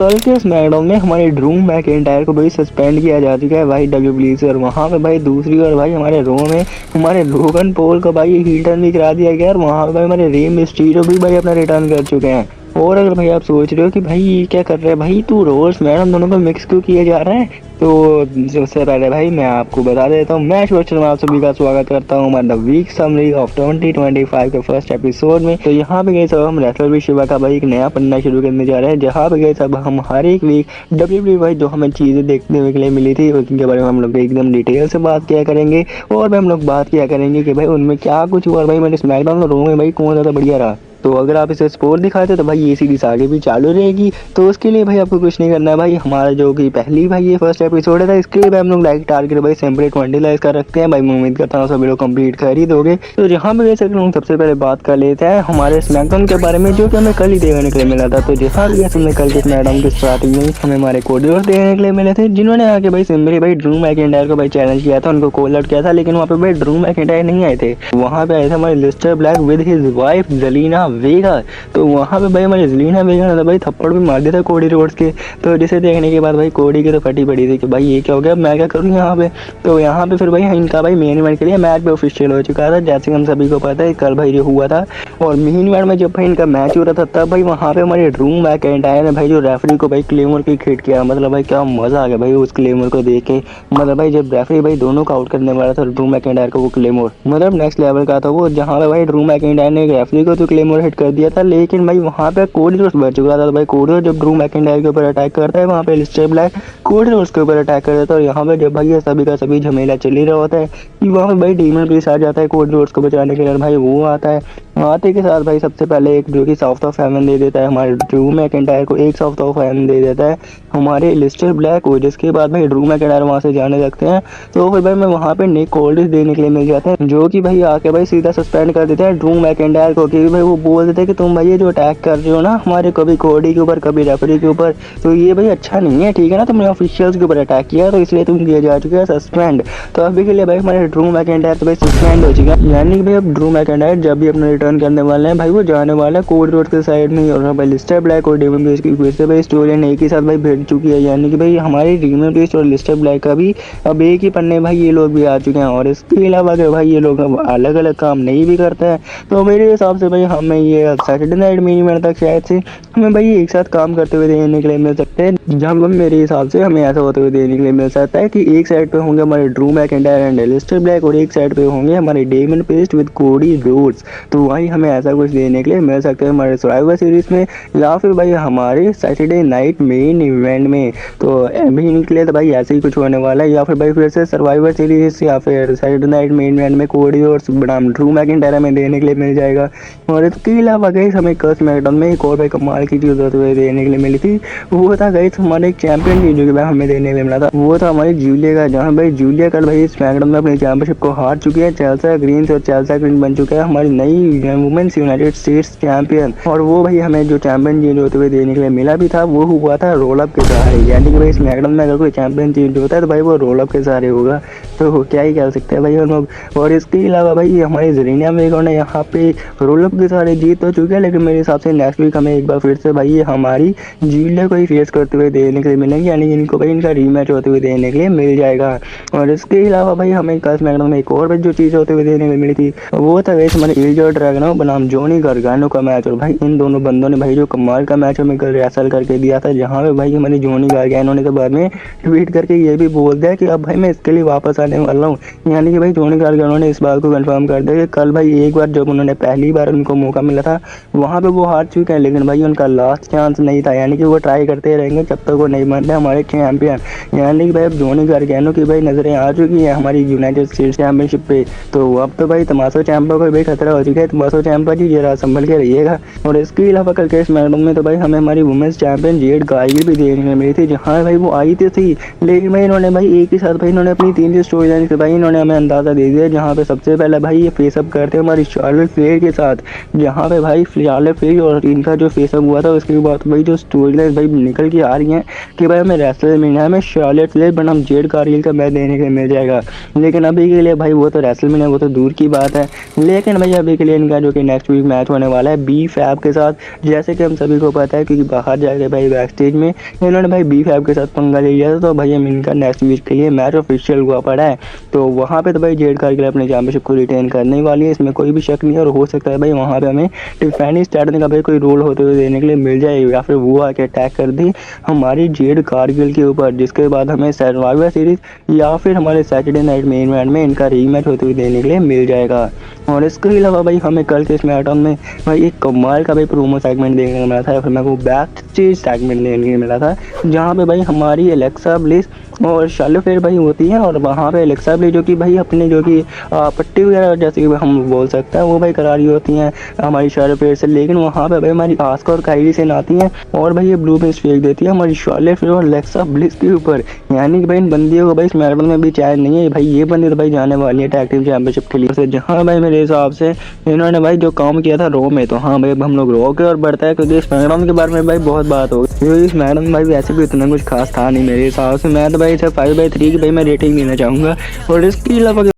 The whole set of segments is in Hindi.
कल के स्मैकडाउन में हमारे ड्रू मैकिंटायर को भाई सस्पेंड किया जा चुका है भाई डब्ल्यूडब्ल्यूई से। और वहाँ पे भाई दूसरी ओर भाई हमारे रो में हमारे लोगन पॉल को भाई हील टर्न भी करा दिया गया। और वहाँ पे भाई हमारे रे मिस्टीरियो भी भाई अपना रिटर्न कर चुके हैं। और अगर भाई आप सोच रहे हो कि भाई ये क्या कर रहे हैं भाई, तू रोल्स मैडम दोनों को मिक्स क्यों किए जा रहे हैं, तो सबसे पहले भाई मैं आपको बता देता हूँ। मैं शुभ शर्मा आप सभी का स्वागत करता हूँ हमारा वीक समरी ऑफ 2025 के फर्स्ट एपिसोड में। तो यहाँ पे गए सब हम रेसलर भी शिवा का भाई एक नया पन्ना शुरू करने जा रहे हैं, जहाँ पे गए सब हम हर एक वीक डब्ल्यूडब्ल्यूई भाई जो हमें चीज़ें देखने के लिए मिली थी उनके बारे में हम लोग एकदम डिटेल से बात किया करेंगे। और भी हम लोग बात किया करेंगे कि भाई उनमें क्या कुछ हुआ भाई, मैंने स्मैकडाउन और रो में भाई कौन ज़्यादा बढ़िया रहा। तो अगर आप इसे स्पोर्ट दिखाते तो भाई ये सीरीज आगे भी चालू रहेगी। तो उसके लिए भाई आपको कुछ नहीं करना है भाई, हमारा जो कि पहली भाई ये फर्स्ट एपिसोड है, इसके लिए भाई हम लोग लाइक टारगेट भाई सेपरेट 20 लाइक्स का रखते हैं भाई। मैं उम्मीद करता हूँ सभी लोग कंप्लीट कर ही दोगे। तो जहाँ पे वैसे लोग सबसे पहले बात कर लेते हैं हमारे स्मैकडाउन के बारे में, जो कि हमें कल ही देखने के लिए मिला था। तो जहाँ भी हमने कल के स्मैकडाउन की स्टार्टिंग में हमें हमारे कोडर्स देखने के लिए मिले थे, जिन्होंने आके भाई सिम्बरी भाई ड्रू मैकिंटायर को भाई चैलेंज किया था, उनको कॉल आउट किया था। लेकिन वहाँ पे भाई ड्रू मैकिंटायर नहीं आए थे, वहाँ पे आए थे हमारे Lister Black with his wife Jelina Vega. तो वहाँ पे भाई हमारी जेलिना वेगा ने भाई थप्पड़ भी मार दिया था कोडी रोड्स के। तो जिसे देखने के बाद भाई कोडी की तो फटी पड़ी थी कि भाई ये क्या हो गया, मैं क्या करूँ यहाँ पे। तो यहाँ पे फिर भाई इनका भाई मेन इवेंट के लिए मैच भी ऑफिशियल हो चुका था, जैसे हम सभी को पता है कल भाई जो हुआ था। और मेन इवेंट में जब भाई इनका मैच हो रहा था तब भाई वहाँ पे हमारे ड्रू मैकिंटायर ने भाई जो रेफरी को भाई क्लेमर की हिट किया, मतलब भाई क्या मजा आ गया भाई उस क्लेमर को देख के। मतलब भाई जब रेफरी भाई दोनों को आउट करने वाला था ड्रू मैकिंटायर को, वो क्लेमर मतलब नेक्स्ट लेवल का था वो। जहाँ पे भाई ड्रू मैकिंटायर ने रेफरी को तो क्लेमर हिट कर दिया था, लेकिन भाई वहाँ पे कोडी रोड्स बच चुका था। तो भाई कोडी रोड्स जब ड्रू मैकिंटायर के ऊपर अटैक करता है, वहाँ पे लिस्टर ब्लैक कोडी रोड्स के ऊपर अटैक कर देता है। और यहाँ पे जब भाई ये सभी का सभी झमेला चल ही रहा होता है कि वहाँ पे भाई डीमन प्रीस्ट आ जाता है कोडी रोड्स को बचाने के लिए। भाई वो आता है, आते के साथ भाई सबसे पहले एक जो कि साउथ ऑफ हेवन दे देता है हमारे ड्रू मैकिंटायर को, एक साउथ ऑफ हेवन दे देता है हमारे लिस्टर ब्लैक को। जिसके बाद भाई ड्रू मैकिंटायर वहाँ से जाने लगते हैं। तो फिर भाई मैं वहाँ पे निक कोल्डिस देने के लिए मिल जाते हैं, जो कि भाई आके भाई सीधा सस्पेंड कर देते हैं ड्रू मैकिंटायर को। क्योंकि भाई वो बोल देते हैं कि तुम भाई ये जो अटैक कर रहे हो ना हमारे कभी कोडी के ऊपर कभी रेफरी के ऊपर, तो ये भाई अच्छा नहीं है, ठीक है ना। तुमने ऑफिशियल्स के ऊपर अटैक किया तो इसलिए तुम किया जा चुका है सस्पेंड। तो अभी के लिए भाई हमारे ड्रू मैकिंटायर तो भाई सस्पेंड हो चुका है। यानी कि भाई अब ड्रू मैकिंटायर जब भी अपना रिटर्न करने वाले हैं भाई वो जाने वाला है कोडी रोड के साइड में। और भाई लिस्टर ब्लैक और डीमन प्रीस्ट की फिर से भाई स्टोरी एक ही साथ भाई भिड़ चुकी है। यानी कि भाई हमारे डीमन प्रीस्ट और लिस्टर ब्लैक का भी अब एक ही पन्ने भाई ये लोग भी आ चुके हैं। और इसके अलावा अगर भाई ये लोग अलग अलग काम नहीं भी करते हैं तो मेरे हिसाब से भाई हमें ये सैटरडे नाइट मिनी इवेंट तक शायद से हमें भाई एक साथ काम करते हुए देखने के लिए मिल सकते हैं। जहाँ मेरे हिसाब से हमें ऐसा होते हुए देखने के लिए मिल सकता है कि एक साइड पे होंगे हमारे Drew McIntyre and Aleister Black, और एक साइड पे होंगे हमारे Damian Priest with Cody Rhodes. तो वही हमें ऐसा कुछ देखने के लिए मिल सकता है हमारे सर्वाइवर सीरीज में, या फिर भाई हमारे सैटरडे नाइट मेन इवेंट में। तो अभी निकले तो भाई ऐसे ही कुछ होने वाला है, या फिर भाई फिर से सर्वाइवर सीरीज या फिर सैटरडे नाइट मेन इवेंट में कोडी रोड्स बनाम ड्रू मैकिंटायर में देने के लिए मिल जाएगा। और इसके अलावा गई हमें कल स्मैकडाउन में एक और भाई कमाल की चीज होते हुए देने के लिए मिली थी, वो था गई हमारे एक चैंपियन थी जो कि भाई हमें देखने के लिए मिला था, वो था हमारी जूलिया का। जहाँ भाई जूलिया कल भाई स्मैकडाउन में अपनी चैंपियनशिप को हार चुकी है चेल्सा ग्रीन्स, और चेल्सा ग्रीन बन चुका है हमारी नई वुमेन्स यूनाइटेड स्टेट्स चैंपियन। और वो भाई हमें जो चैंपियन चेंज होते हुए देने के लिए मिला भी था वो हुआ था रोल अप के सहारे। यानी कि भाई स्मैकडाउन में अगर कोई चैंपियन चेंज होता है तो भाई वो रोल अप के सहारे होगा। तो क्या ही कह सकते हैं भाई हम लोग। और इसके अलावा भाई हमारी जेलिना वेगा ने यहाँ पे रोल अप के सहारे जीत तो चुके हैं, लेकिन मेरे हिसाब से नेक्स्ट वीक हमें एक बार फिर से भाई हमारी जूलिया को ही फेस करते हुए देखने के लिए मिलेंगे। यानी कि इनको भाई इनका रीमैच होते हुए देखने के लिए मिल जाएगा। और इसके अलावा भाई हमें कल स्मैकडाउन में एक और भाई जो चीज़ होते हुए देखने को मिली थी वो था वैसे हमारे इलियो ड्रैगनो बनाम जोनी गार्गानो का मैच। और भाई इन दोनों बंदों ने भाई जो कमाल का मैच हमें कल रेसल करके दिया था, जहाँ पे भाई हमारी जोनी गार्गानो ने तो बाद में ट्वीट करके ये भी बोल दिया कि अब भाई मैं इसके लिए वापस आने वाला हूँ। यानी कि भाई जोनी गार्गानो ने इस बात को कंफर्म कर दिया कि कल भाई एक बार जब उन्होंने पहली बार उनको मौका मिला था वहाँ पे वो हार चुके हैं, लेकिन भाई उनका लास्ट चांस नहीं था। यानी कि वो ट्राई करते रहेंगे जब तक वो नहीं बनते हमारे चैंपियन। यानी कि भाई अब जोनी गार्गानो की भाई नजरें आ चुकी है हमारी यूनाइटेड स्टेट्स चैंपियनशिप पे। तो अब तो भाई तमाशा चैंपियन को भाई खतरा हो चुका है, तमाशा चैंपियन जी जरा संभल के रहिएगा। और इसके अलावा कल के स्मैकडाउन में तो भाई हमें हमारी वुमेन्स चैंपियन जेड गार्गी भी देखने मिली थी, जहाँ भाई वो आई थी। लेकिन भाई इन्होंने भाई एक ही साथ भाई इन्होंने अपनी 3 स्टोरी लाइन से भाई इन्होंने हमें अंदाजा दे दिया। जहाँ पे सबसे पहले भाई ये फेसअप करते हैं हमारी शार्लेट फ्लेयर के साथ, जहाँ पे भाई शार्लेट फ्लेयर और इनका जो फेसअप हुआ था उसके बाद भाई जो स्टोरी लाइन भाई निकल के आ रही है कि भाई हमें रेसलमेनिया में शार्लेट फ्लेयर बनाम जेड कारगिल का मैच देने के लिए मिल जाएगा। लेकिन अभी के लिए भाई वो तो रेसलमेनिया वो तो दूर की बात है, लेकिन भाई अभी के लिए इनका जो कि नेक्स्ट वीक मैच होने वाला है बी फैब के साथ, जैसे कि हम सभी को पता है क्योंकि बाहर जाके भाई बैक स्टेज में इन्होंने भाई बी फैब के साथ पंगा ले लिया था। तो भाई इनका नेक्स्ट वीक के लिए मैच ऑफिशियल हुआ पड़ा है। तो वहाँ पे तो भाई जेड कारगिल अपने चैंपियनशिप को रिटेन करने वाली है, इसमें कोई भी शक नहीं है। और हो सकता है भाई वहाँ पे हमें टिफैनी स्टार्टिंग का भाई कोई रोल होते हुए देने के लिए मिल जाए, या फिर वो आके अटैक कर दी हमारी जेड कारगिल के ऊपर, जिसके बाद हमें सर्वाइवर सीरीज या फिर हमारे सैटरडे नाइट मेन इवेंट में इनका रीमैच होते हुए देने के लिए मिल जाएगा। और इसके अलावा भाई हमें कल के स्मैकडाउन में भाई एक कमाल का भाई प्रोमो सेगमेंट देखने को मिला था, फिर मेरे को बैक स्टेज सेगमेंट देखने को मिला था, जहाँ पे भाई हमारी एलेक्सा ब्लिस और शार्लेट फ्लेयर भाई होती है। और वहाँ पे एलेक्सा ब्लिस जो कि भाई अपने जो कि पट्टी वगैरह जैसे कि हम बोल सकते हैं वो भाई करा रही होती हैं हमारी शार्लेट फ्लेयर से, लेकिन वहाँ पे भाई हमारी आस्का और काइली से आती हैं और भाई ये ब्लू पिंस फेंक देती है हमारी शार्लेट फ्लेयर और एलेक्सा ब्लिस के ऊपर। यानी कि भाई इन बंदियों को भाई स्मैकडाउन में भी चैन नहीं है भाई, ये बंदी तो भाई जाने वाली है टैग टीम चैंपियनशिप के लिए। जहाँ भाई मेरे हिसाब से इन्होंने भाई जो काम किया था रो में, तो हाँ भाई अब हम लोग रो के और बढ़ता है क्योंकि स्मैकडाउन के बारे में भाई बहुत बात हो गई। स्मैकडाउन में भाई वैसे भी इतना कुछ खास था नहीं मेरे हिसाब से। मैं तो भाई इसे 5/3 की भाई मैं रेटिंग देना चाहूँगा। और इसके अलावा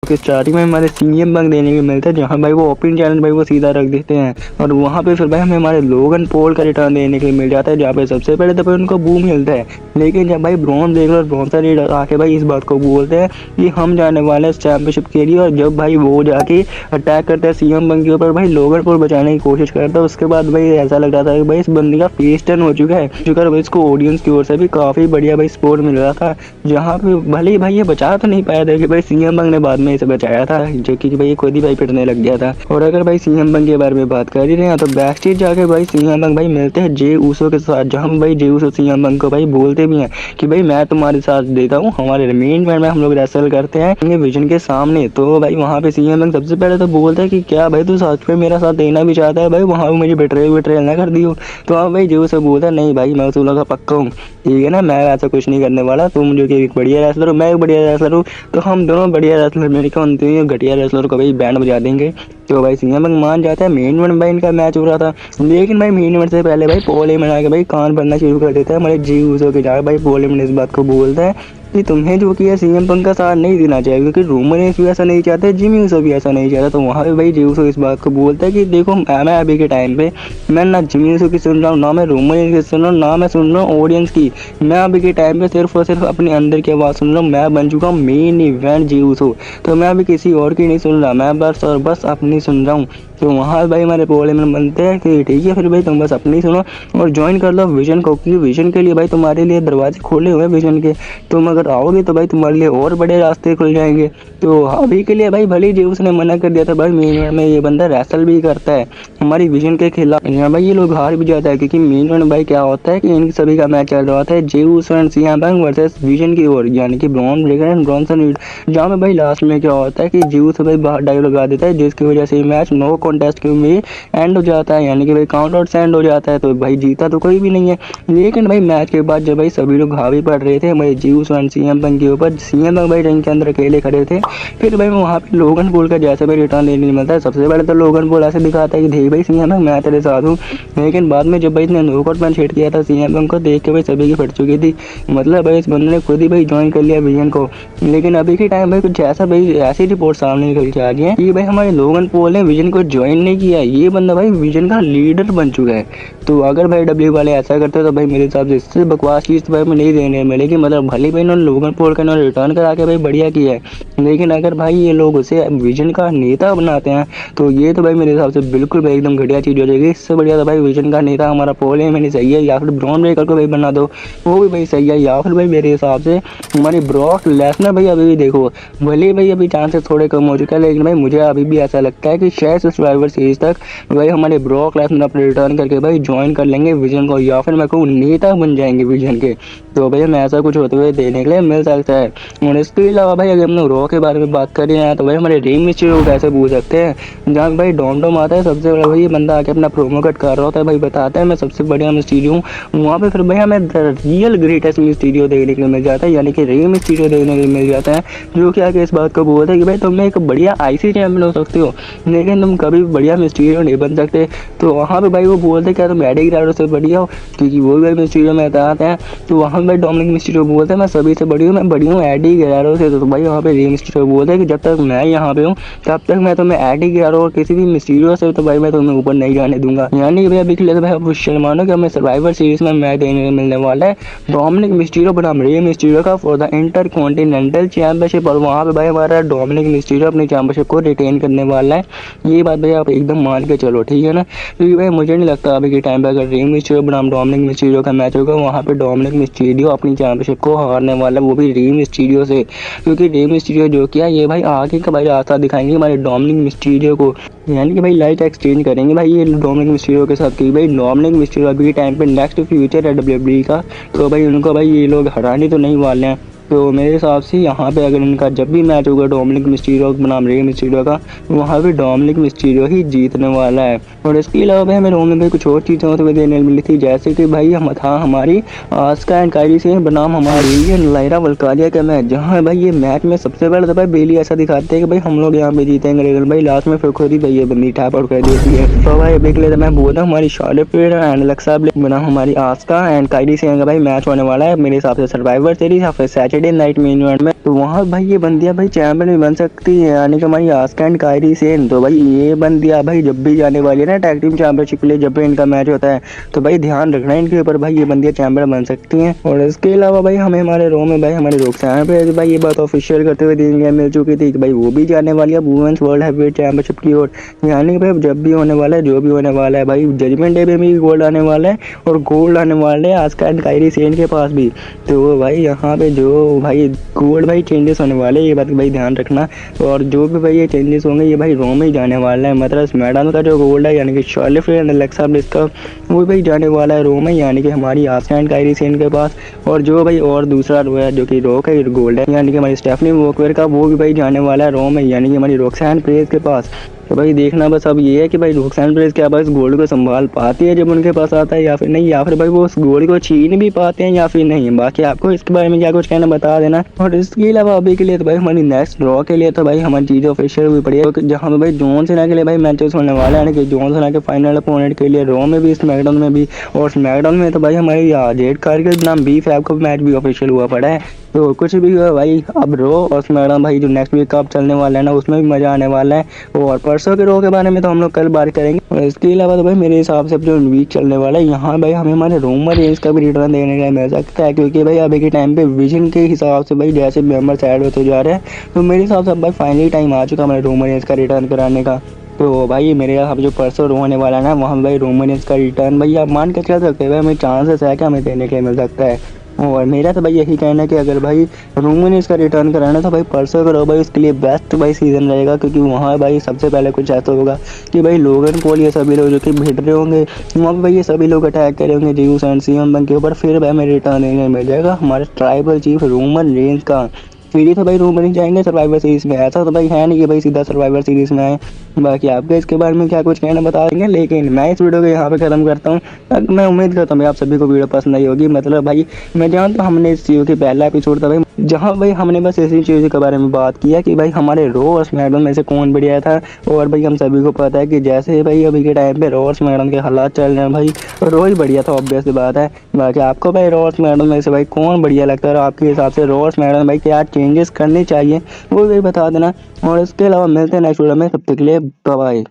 कि स्टार्टिंग में हमारे सीएम बंग देने को मिलता है, जहाँ भाई वो ओपन चैलेंज भाई वो सीधा रख देते हैं। और वहाँ पे फिर भाई हमें हमारे लोगन पॉल का रिटर्न देने के लिए मिल जाता है, जहाँ पे सबसे पहले तो भाई उनको बूम मिलता है। लेकिन जब भाई ब्रॉन देख लो, ब्रॉन सा आके भाई इस बात को बोलते हैं कि हम जाने वाले हैं चैंपियनशिप के लिए। और जब भाई वो जाके अटैक करता है सीएम बंग के ऊपर, भाई लोगन पॉल बचाने की कोशिश करता है। उसके बाद भाई ऐसा लग रहा था कि भाई इस बंदी का फेस टर्न हो चुका है भाई इसको ऑडियंस की ओर से भी काफी बढ़िया भाई सपोर्ट मिल रहा था, जहाँ पे भले ही भाई ये बचा तो नहीं पाया था कि भाई सीएम बंग ने बाद में इसे बचाया था, जो कि भाई खुद ही भाई पिटने लग गया था। और अगर भाई सीएम बंग के बारे में बात कर ही रहे हैं तो बैक स्टेज जाके भाई सीएम बंग भाई मिलते हैं जे ऊसो के साथ, जहाँ भाई जे ऊसो सीएम बंग को भाई बोलते भी हैं कि भाई मैं तुम्हारे साथ देता हूँ, हमारे मेन इवेंट में हम लोग रेसल करते हैं विजन के सामने। तो भाई वहाँ पे सीएम बंग सबसे पहले तो बोलता है कि क्या भाई तू सच में मेरा साथ देना भी चाहता है, भाई वहाँ पे मुझे बेट्रेल ना कर दियो। तो हाँ भाई जे ऊसो बोलता है नहीं भाई मैं उस का पक्का हूँ, ठीक है ना, मैं ऐसा कुछ नहीं करने वाला, तुम जो कि एक बढ़िया रेसलर हो मैं एक बढ़िया रेसलर हूँ, तो हम दोनों बढ़िया रेसलर मेरे को घटिया रेसलर को भाई बैंड बजा देंगे। तो भाई सीएम बंग मान जाता है। मेन इवेंट भाई इनका मैच हो रहा था, लेकिन भाई मेन इवेंट से पहले भाई पॉल हेमन आके भाई कान भरना शुरू कर देता है हमारे जी ऊसो के जाकर। भाई पॉल हेमन इस बात को बोलता है कि तुम्हें जो कि सीएम पंग का साथ नहीं देना चाहिए, क्योंकि रोमन भी ऐसा नहीं चाहते, जिमी ऊसो भी ऐसा नहीं चाहता। तो वहाँ पे भाई जी ऊसो इस बात को बोलता है कि देखो मैं अभी के टाइम पे मैं ना जिमी ऊसो की सुन रहा हूँ, ना मैं रोमन की सुन रहा हूँ, ना मैं सुन रहा हूँ ऑडियंस की। मैं अभी के टाइम पे सिर्फ और सिर्फ अपने अंदर की आवाज़ सुन रहा हूँ। मैं बन चुका हूँ मेन इवेंट जी ऊसो, तो मैं अभी किसी और की नहीं सुन रहा, मैं बस और बस अपनी सुन रहा हूँ। तो वहाँ भाई हमारे पॉल हेमन बनते हैं कि ठीक है फिर भाई तुम बस अपनी सुनो और ज्वाइन कर लो विजन को, क्योंकि विजन के लिए भाई तुम्हारे लिए दरवाजे खोले हुए हैं विजन के, तुम अगर आओगे तो भाई तुम्हारे लिए और बड़े रास्ते खुल जाएंगे। तो अभी के लिए भाई भले जी उसने मना कर दिया था, भाई मेन इवेंट में ये बंदा रेसल भी करता है हमारी विजन के खिलाफ, यहाँ भाई ये लोग हार भी जाता है, क्योंकि मेन इवेंट भाई क्या होता है कि इन सभी का मैच चल रहा था जे ऊसो एंड सीएम पंग वर्सेस विजन की ओर, यानी कि Bron Breakker and Bronson read, जहाँ में भाई लास्ट में क्या होता है कि जे ऊसो भाई बाहर डायलॉग लगा देता है, जिसकी वजह से मैच नो कॉन्टेस्ट के में एंड हो जाता है, यानी कि भाई काउंट आउट से एंड हो जाता है। तो भाई जीता तो कोई भी नहीं है। लेकिन भाई मैच के बाद जब भाई सभी लोग हावी पड़ रहे थे भाई जी ऊसो एंड सीएम पंग के ऊपर, सीएम पंग भाई रिंग के अंदर अकेले खड़े थे, फिर भाई वहाँ पे लोगन पॉल का जैसे भाई रिटर्न लेने मिलता है। सबसे पहले तो लोगन पॉल ऐसे दिखाता है कि देख भाई सीएम पंग मैं तेरे साथ हूँ, लेकिन बाद में जब भाई इसने नॉकआउट पंच हिट किया था सीएम पंग को, देख के भाई सभी की फट चुकी थी, मतलब भाई इस बंदे ने खुद ही भाई ज्वाइन कर लिया विजन को। लेकिन अभी के टाइम भाई कुछ ऐसा भाई ऐसी रिपोर्ट सामने निकल के आ रही है कि भाई हमारे लोगन पॉल ने विजन को ज्वाइन नहीं किया, ये बंदा भाई विजन का लीडर बन चुका है। तो अगर भाई डब्ल्यू वाले ऐसा करते तो भाई मेरे हिसाब से इससे बकवास चीज़ तो भाई मैं नहीं देने मिलेगी, मतलब भले भाई इन्होंने लोगन पॉल का इन्होंने रिटर्न करा के भाई बढ़िया किया है, लेकिन अगर भाई ये लोग उसे विजन का नेता बनाते हैं तो ये तो भाई मेरे हिसाब से बिल्कुल भाई एकदम घटिया चीज़ हो जाएगी। इससे बढ़िया तो भाई विजन का नेता हमारा पॉल हेमन सही है, या फिर ब्रॉन ब्रेकर को भाई बना दो वो भी भाई सही है, या फिर भाई मेरे हिसाब से हमारे ब्रॉक लेसनर भाई अभी भी देखो भले भाई अभी चांसेस थोड़े कम हो चुके हैं, लेकिन भाई मुझे अभी भी ऐसा लगता है कि शायद सर्वाइवर सीरीज तक भाई हमारे ब्रॉक लेसनर अपने रिटर्न करके भाई ज्वाइन कर लेंगे विजन को, या फिर मैं कहूँ नेता बन जाएंगे विजन के। तो भाई हमें ऐसा कुछ होते हुए देने के लिए मिल सकता है। और इसके अलावा भाई अगर हम लोग रॉ के बारे में बात करें यहाँ तो भाई हमारे रीम मिस्टीरियो को कैसे भूल सकते हैं। जहाँ भाई डॉम आता है सबसे बड़ा भाई, ये बंदा आके अपना प्रोमो कट कर रहा होता है भाई, बताता है मैं सबसे बढ़िया मिस्टीरियो हूँ। वहाँ पे फिर भाई हमें रियल ग्रेटेस्ट मिस्टीरियो देखने को मिल जाता है, यानी कि रीम मिस्टीरियो देखने को मिल जाता है, जो कि आगे इस बात को बोलता है कि भाई तुम एक बढ़िया आईसी चैंपियन हो सकते हो, लेकिन तुम कभी बढ़िया मिस्टीरियो नहीं बन सकते। तो वहाँ पे भाई वो बोलते क्या तुम एडी ग्राडो से बढ़िया हो, क्योंकि वो भी भाई मिस्टीरियो में आते हैं। तो वहाँ पे भाई डोमिनिक मिस्टीरियो बोलते हैं मैं सभी से बड़ी हूँ, मैं बड़ी हूँ एडी ग्राडो से। तो भाई वहाँ पे रीम मिस्टीरियो बोलते हैं कि जब तक मैं यहाँ पे हूँ तब तक मैं तुम्हें एडी ग्राडो और किसी भी मिस्टीरियो से तो भाई मैं तुम्हें ऊपर नहीं जाने दूंगा। यानी कि भाई अभी के लिए तो भाई आप शर्मानो कि हमें सर्वाइवर सीरीज में मैच देने को मिलने वाला है डोमिनिक मिस्टीरियो बनाम रीम मिस्टीरियो का for the inter continental championship. और वहाँ पे भाई हमारा डोमिनिक मिस्टीरियो अपनी चैंपियनशिप को रिटेन करने वाला है। ये बात भाई आप एकदम मान के चलो, ठीक है ना, क्योंकि भाई मुझे नहीं लगता अभी के टाइम पे अगर रीम मिस्टीरियो बनाम डोमिनिक मिस्टीरियो का मैच होगा वहाँ पे डोमिनिक मिस्टीरियो अपनी चैंपियनशिप को हारने वाला है, वो भी रीम मिस्टीरियो से। क्योंकि रीम मिस्टीरियो जो किया ये भाई आगे का भाई रास्ता दिखाएंगे हमारे डोमिनिक मिस्टीरियो को, यानी कि भाई लाइट एक्सचेंज करेंगे भाई ये डोमिनिक मिस्टीरियो के साथ। कि भाई डोमिनिक मिस्टीरियो अभी के टाइम पे नेक्स्ट फ्यूचर है डब्ल्यूडब्ल्यूई का, तो भाई उनको भाई ये लोग हराने तो नहीं वाले हैं। तो मेरे हिसाब से यहाँ पे अगर इनका जब भी मैच होगा डोमिनिक मिस्टीरियो बनाम रे मिस्टीरियो का, वहाँ पे डोमिनिक मिस्टीरियो ही जीतने वाला है। और इसके अलावा भाई हमें रोम में कुछ और चीज़ें होते हुए देखने मिली थी, जैसे कि भाई हम था हमारी आस्का एंड कायरी सेन बनाम हमारी लायरा वल्कारिया का मैच, जहाँ भाई ये मैच में सबसे पहले तो भाई बेली ऐसा दिखाते हैं कि भाई हम लोग यहाँ पे जीतेंगे, लेकिन भाई लास्ट में फिर खुद ही भाई ये बंदी टैप आउट कर देती है। तो भाई अभी के लिए मैं बोल रहा हूँ हमारी Charlotte Flair and Alexa bliss बनाम हमारी आस्का एंड कायरी सेन का भाई मैच होने वाला है मेरे हिसाब से सर्वाइवर सीरीज या फिर सैटरडे नाइट मेन इवेंट में। तो वहाँ भाई ये बंदियाँ भाई चैंपियन भी बन सकती है, यानी कि हमारी आस्का एंड कायरी सेन। तो भाई ये बंदियाँ भाई जब भी जाने वाली है ना टैग टीम चैंपियनशिप के लिए, जब भी इनका मैच होता है तो भाई ध्यान रखना इनके ऊपर, भाई ये बंदियाँ चैंपियन बन सकती हैं। और इसके अलावा भाई हमें हमारे रो में भाई हमारे रोकसाना पे भाई ये बात ऑफिशियल करते हुए देखने मिल चुकी थी कि भाई वो भी जाने वाली है वुमेन्स वर्ल्ड हैवीवेट चैंपियनशिप की ओर। यानी कि भाई जब भी होने वाला है जो भी होने वाला है भाई जजमेंट डे में भी गोल्ड आने वाला है और गोल्ड आने वाले है आस्का एंड कायरी सेन के पास भी। तो भाई यहाँ पे जो भाई गोल्ड भाई चेंजेस होने वाले ये बात भाई ध्यान रखना। और जो भी भाई ये चेंजेस होंगे ये भाई रो में ही जाने वाला है, मतलब स्मैकडाउन का जो गोल्ड है यानी कि Charlotte Flair and Alexa bliss का वो भाई जाने वाला है रो में, यानी कि हमारी आस्का एंड कायरी सेन के पास। और जो भाई और दूसरा रो है जो कि रो का गोल्ड है यानी कि हमारी स्टेफनी वॉकवेयर का, वो भी भाई जाने वाला है रो में, यानी कि हमारी रोक्साना पेरेज के पास। तो भाई देखना बस अब ये है कि भाई रोक्साना पेरेज क्या बस गोल्ड को संभाल पाती है जब उनके पास आता है या फिर नहीं, या फिर भाई वो उस गोल्ड को छीन भी पाते हैं या फिर नहीं। बाकी आपको इसके बारे में क्या कुछ कहना बता देना। और इसके अलावा अभी के लिए तो भाई हमारी नेक्स्ट ड्रॉ के लिए तो भाई हमारी चीज़ें ऑफिशियल हुई पड़ी है, जहाँ पे भाई जॉन सीना के लिए भाई मैचेस होने वाला है, यानी कि जॉन सीना के फाइनल अपोनेंट के लिए रो में भी स्मैकडाउन में भी। और स्मैकडाउन में तो भाई हमारी जेड कारगिल नाम B-Fab का मैच भी ऑफिशियल हुआ पड़ा है। तो कुछ भी हुआ भाई अब रो और स्मैकडाउन भाई जो नेक्स्ट वीक कप चलने वाला है ना उसमें भी मजा आने वाला है। और परसों के रो के बारे में तो हम लोग कल बात करेंगे। और इसके अलावा तो भाई मेरे हिसाब से जो वीक चलने वाला है यहाँ भाई हमें हमारे रोमन रेंज का भी रिटर्न देने का मिल सकता है, क्योंकि भाई अभी के टाइम पे विजन के हिसाब से भाई जैसे मेंबर्स ऐड होते जा रहे हैं तो मेरे हिसाब से भाई फाइनली टाइम आ चुका हमारे रोमन रेंज का रिटर्न कराने का। तो भाई मेरे यहाँ जो परसों रो होने वाला है ना वहाँ भाई रोमन रेंज का रिटर्न भाई आप मान के चल सकते हैं भाई हमें चांसेस है कि हमें देने के लिए मिल सकता है। और मेरा तो भाई यही कहना है कि अगर भाई रोमन रेंज का रिटर्न कराना तो भाई परसों करो भाई, उसके लिए बेस्ट भाई सीजन रहेगा, क्योंकि वहाँ भाई सबसे पहले कुछ ऐसा होगा कि भाई लोगन पॉल ये सभी लोग जो कि भिड़ रहे होंगे वहाँ पे भाई ये सभी लोग अटैक करे होंगे जीउस एंड सीएम बन के ऊपर, फिर भाई हमें रिटर्न देने मिल जाएगा हमारे ट्राइबल चीफ रोमन रेंज का। फिर ही तो भाई रोमन रेंज जाएंगे सर्वाइवर सीरीज में, ऐसा तो भाई है नहीं कि भाई सीधा सर्वाइवर सीरीज में आए। बाकी आपके इसके बारे में क्या कुछ कहना बता देंगे, लेकिन मैं इस वीडियो को यहाँ पे खत्म करता हूँ। मैं उम्मीद करता हूँ आप सभी को वीडियो पसंद आई होगी। मतलब भाई मैं जानता हूँ हमने इस चीज़ की पहला एपिसोड था भाई जहाँ भाई हमने बस ऐसी चीज़ों के बारे में बात किया कि भाई हमारे रो और स्मैकडाउन में से कौन बढ़िया था। और भाई हम सभी को पता है कि जैसे भाई अभी के टाइम पे रो और स्मैकडाउन के हालात चल रहे हैं भाई रो ही बढ़िया था, ऑब्वियस बात है। बाकी आपको भाई रो और स्मैकडाउन में से भाई कौन बढ़िया लगता है और आपके हिसाब से रो और स्मैकडाउन भाई क्या चेंजेस करने चाहिए वो भी बता देना। और इसके अलावा मिलते हैं नेक्स्ट वीडियो में, तब तक के लिए बाय बाय।